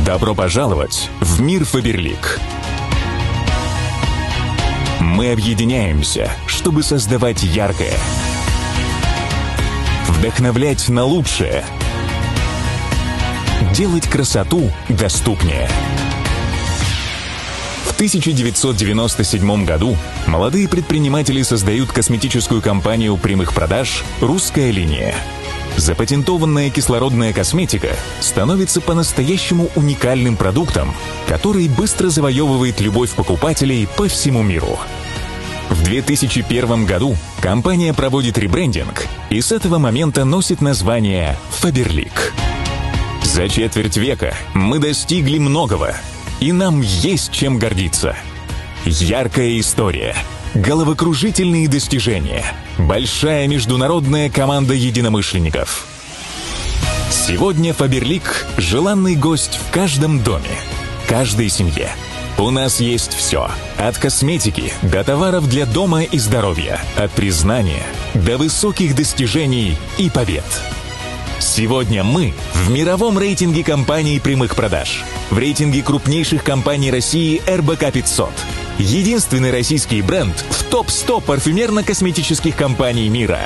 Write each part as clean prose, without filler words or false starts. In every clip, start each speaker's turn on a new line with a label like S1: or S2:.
S1: Добро пожаловать в мир Faberlic. Мы объединяемся, чтобы создавать яркое, вдохновлять на лучшее, делать красоту доступнее. В 1997 году молодые предприниматели создают косметическую компанию прямых продаж «Русская линия». Запатентованная кислородная косметика становится по-настоящему уникальным продуктом, который быстро завоевывает любовь покупателей по всему миру. В 2001 году компания проводит ребрендинг и с этого момента носит название Faberlic. За четверть века мы достигли многого, и нам есть чем гордиться. Яркая история, головокружительные достижения, большая международная команда единомышленников. Сегодня Faberlic – желанный гость в каждом доме, каждой семье. У нас есть все. От косметики до товаров для дома и здоровья, от признания до высоких достижений и побед. Сегодня мы в мировом рейтинге компаний прямых продаж, в рейтинге крупнейших компаний России РБК 500. Единственный российский бренд в топ-100 парфюмерно-косметических компаний мира.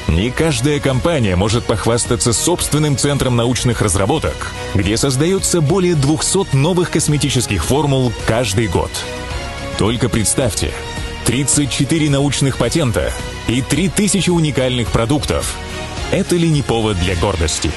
S1: Не каждая компания может похвастаться собственным центром научных разработок, где создается более 200 новых косметических формул каждый год. Только представьте, 34 научных патента и 3000 уникальных продуктов. Это ли не повод для гордости?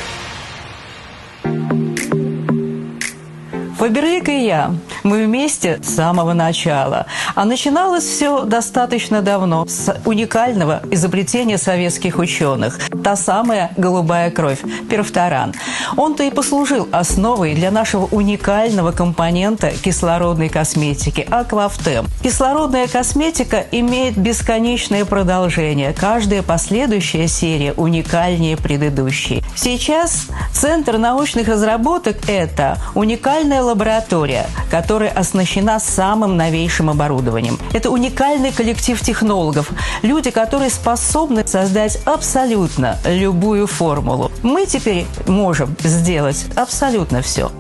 S2: Faberlic и я. Мы вместе с самого начала. А начиналось все достаточно давно, с уникального изобретения советских ученых. Та самая голубая кровь, перфторан. Он-то и послужил основой для нашего уникального компонента кислородной косметики – Аквафтем. Кислородная косметика имеет бесконечное продолжение. Каждая последующая серия уникальнее предыдущей. Сейчас Центр научных разработок – это уникальная лаборатория, которая оснащена самым новейшим оборудованием. Это уникальный коллектив технологов, люди, которые способны создать абсолютно любую формулу. Мы теперь можем сделать абсолютно все.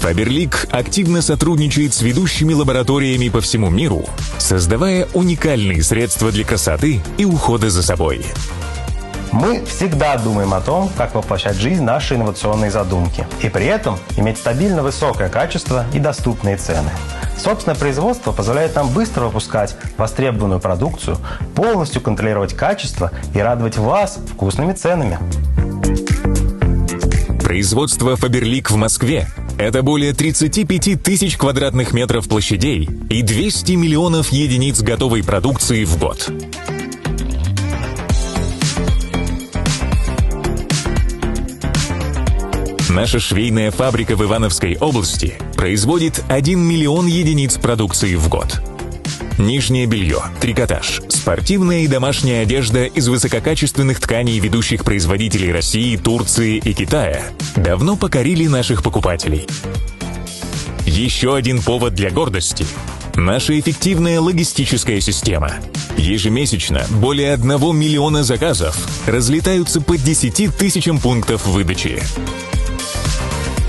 S1: Faberlic активно сотрудничает с ведущими лабораториями по всему миру, создавая уникальные средства для красоты и ухода за собой.
S3: Мы всегда думаем о том, как воплощать в жизнь наши инновационные задумки, и при этом иметь стабильно высокое качество и доступные цены. Собственное производство позволяет нам быстро выпускать востребованную продукцию, полностью контролировать качество и радовать вас вкусными ценами.
S1: Производство Faberlic в Москве – это более 35 тысяч квадратных метров площадей и 200 миллионов единиц готовой продукции в год. Наша швейная фабрика в Ивановской области производит 1 миллион единиц продукции в год. Нижнее белье, трикотаж, спортивная и домашняя одежда из высококачественных тканей ведущих производителей России, Турции и Китая давно покорили наших покупателей. Еще один повод для гордости – наша эффективная логистическая система. Ежемесячно более 1 миллиона заказов разлетаются по 10 тысячам пунктов выдачи.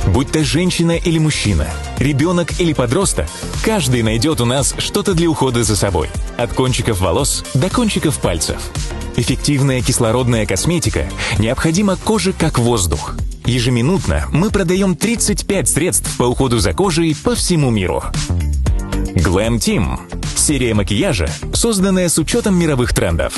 S1: Будь то женщина или мужчина, ребенок или подросток, каждый найдет у нас что-то для ухода за собой. От кончиков волос до кончиков пальцев. Эффективная кислородная косметика необходима коже как воздух. Ежеминутно мы продаем 35 средств по уходу за кожей по всему миру. Glam Team – серия макияжа, созданная с учетом мировых трендов.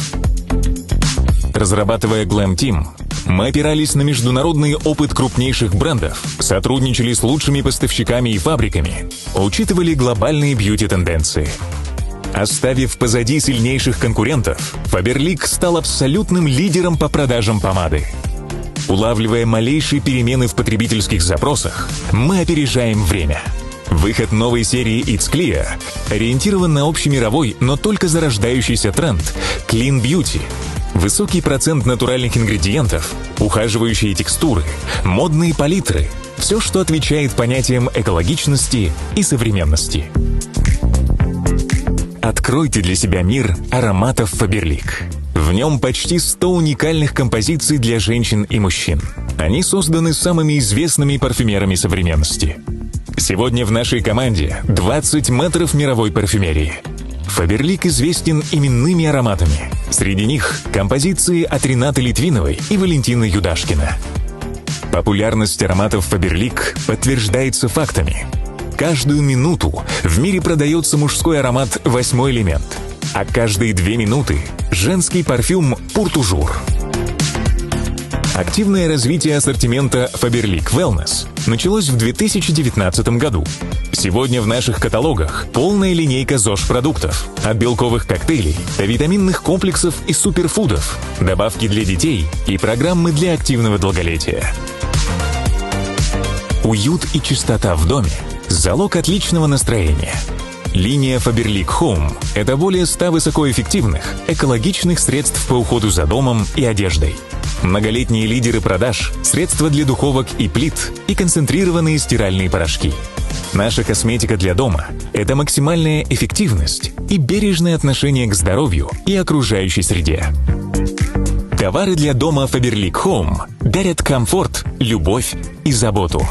S1: Разрабатывая Glam Team, мы опирались на международный опыт крупнейших брендов, сотрудничали с лучшими поставщиками и фабриками, учитывали глобальные бьюти-тенденции. Оставив позади сильнейших конкурентов, Faberlic стал абсолютным лидером по продажам помады. Улавливая малейшие перемены в потребительских запросах, мы опережаем время. Выход новой серии It's Clear ориентирован на общемировой, но только зарождающийся тренд – Clean Beauty. Высокий процент натуральных ингредиентов, ухаживающие текстуры, модные палитры – все, что отвечает понятиям экологичности и современности. Откройте для себя мир ароматов Faberlic. В нем почти 100 уникальных композиций для женщин и мужчин. Они созданы самыми известными парфюмерами современности. Сегодня в нашей команде 20 мэтров мировой парфюмерии. Фаберлик известен именными ароматами. Среди них композиции от Ренаты Литвиновой и Валентины Юдашкина. Популярность ароматов Фаберлик подтверждается фактами. Каждую минуту в мире продается мужской аромат «Восьмой элемент», а каждые 2 минуты – женский парфюм «Пуртужур». Активное развитие ассортимента Faberlic Wellness началось в 2019 году. Сегодня в наших каталогах полная линейка ЗОЖ-продуктов, от белковых коктейлей до витаминных комплексов и суперфудов, добавки для детей и программы для активного долголетия. Уют и чистота в доме – залог отличного настроения. Линия Faberlic Home – это более 100 высокоэффективных, экологичных средств по уходу за домом и одеждой. Многолетние лидеры продаж, средства для духовок и плит и концентрированные стиральные порошки. Наша косметика для дома – это максимальная эффективность и бережное отношение к здоровью и окружающей среде. Товары для дома Faberlic Home дарят комфорт, любовь и заботу.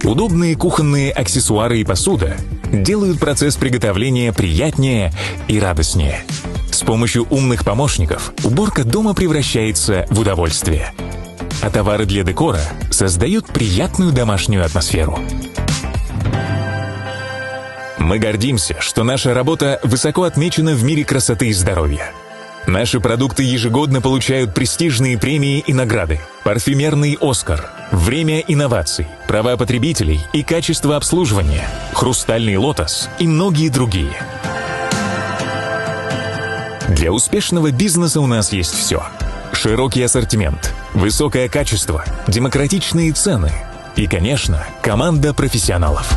S1: Удобные кухонные аксессуары и посуда делают процесс приготовления приятнее и радостнее. С помощью умных помощников уборка дома превращается в удовольствие. А товары для декора создают приятную домашнюю атмосферу. Мы гордимся, что наша работа высоко отмечена в мире красоты и здоровья. Наши продукты ежегодно получают престижные премии и награды. Парфюмерный «Оскар», «Время инноваций», «Права потребителей» и «Качество обслуживания», «Хрустальный лотос» и многие другие. Для успешного бизнеса у нас есть все. Широкий ассортимент, высокое качество, демократичные цены и, конечно, команда профессионалов.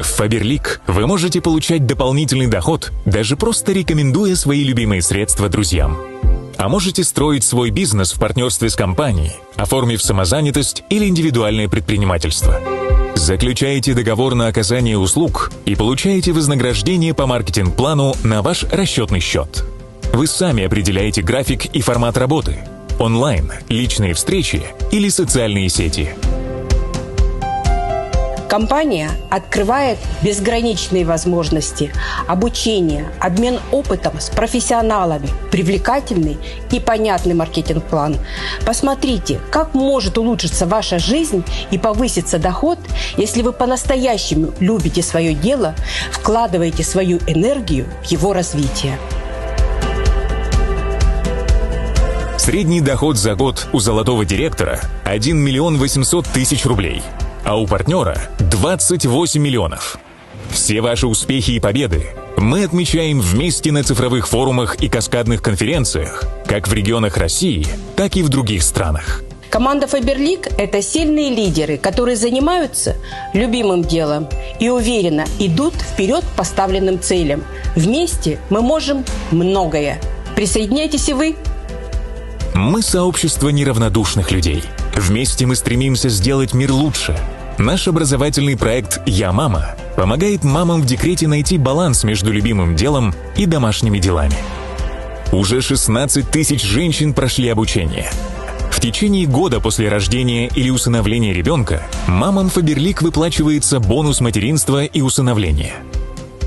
S1: В Faberlic вы можете получать дополнительный доход, даже просто рекомендуя свои любимые средства друзьям. А можете строить свой бизнес в партнерстве с компанией, оформив самозанятость или индивидуальное предпринимательство. Заключаете договор на оказание услуг и получаете вознаграждение по маркетинг-плану на ваш расчетный счет. Вы сами определяете график и формат работы – онлайн, личные встречи или социальные сети.
S4: Компания открывает безграничные возможности обучения, обмен опытом с профессионалами, привлекательный и понятный маркетинг-план. Посмотрите, как может улучшиться ваша жизнь и повыситься доход, если вы по-настоящему любите свое дело, вкладываете свою энергию в его развитие.
S1: Средний доход за год у золотого директора – 1 миллион 800 тысяч рублей. А у партнера 28 миллионов. Все ваши успехи и победы мы отмечаем вместе на цифровых форумах и каскадных конференциях, как в регионах России, так и в других странах.
S4: Команда Faberlic – это сильные лидеры, которые занимаются любимым делом и уверенно идут вперед к поставленным целям. Вместе мы можем многое. Присоединяйтесь и вы.
S1: Мы сообщество неравнодушных людей. Вместе мы стремимся сделать мир лучше. Наш образовательный проект «Я мама» помогает мамам в декрете найти баланс между любимым делом и домашними делами. Уже 16 тысяч женщин прошли обучение. В течение года после рождения или усыновления ребенка мамам Faberlic выплачивается бонус материнства и усыновления.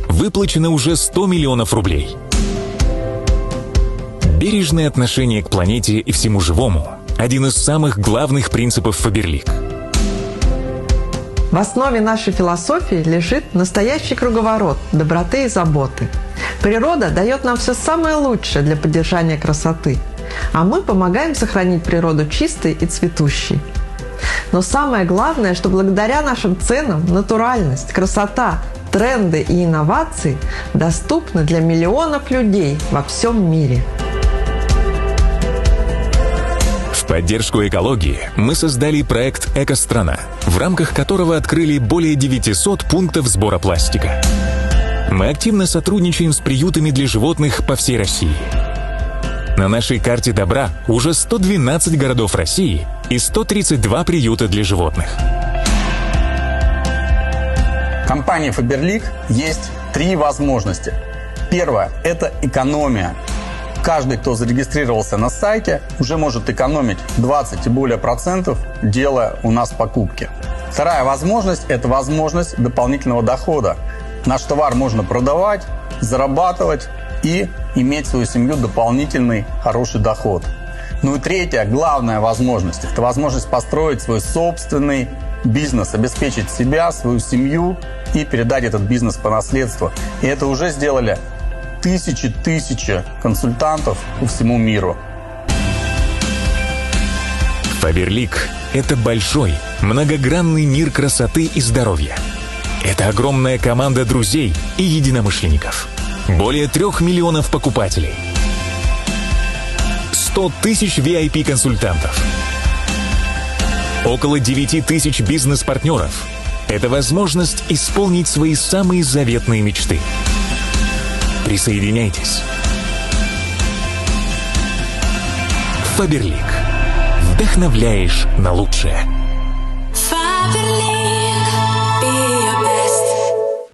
S1: Выплачено уже 100 миллионов рублей. Бережное отношение к планете и всему живому – один из самых главных принципов Faberlic.
S5: В основе нашей философии лежит настоящий круговорот доброты и заботы. Природа дает нам все самое лучшее для поддержания красоты, а мы помогаем сохранить природу чистой и цветущей. Но самое главное, что благодаря нашим ценам натуральность, красота, тренды и инновации доступны для миллионов людей во всем мире.
S1: В поддержку экологии мы создали проект «Эко-страна», в рамках которого открыли более 900 пунктов сбора пластика. Мы активно сотрудничаем с приютами для животных по всей России. На нашей карте добра уже 112 городов России и 132 приюта для животных.
S6: В компании Faberlic есть 3 возможности. Первое – это экономия. Каждый, кто зарегистрировался на сайте, уже может экономить 20 и более процентов, делая у нас покупки. Вторая возможность – это возможность дополнительного дохода. Наш товар можно продавать, зарабатывать и иметь в свою семью дополнительный хороший доход. Ну и третья, главная возможность – это возможность построить свой собственный бизнес, обеспечить себя, свою семью и передать этот бизнес по наследству. И это уже сделали тысячи консультантов по всему миру.
S1: Faberlic – это большой, многогранный мир красоты и здоровья. Это огромная команда друзей и единомышленников. Более 3 миллионов покупателей. 100 тысяч VIP-консультантов. Около 9 тысяч бизнес-партнеров. Это возможность исполнить свои самые заветные мечты. Присоединяйтесь. Faberlic. Вдохновляешь на лучшее.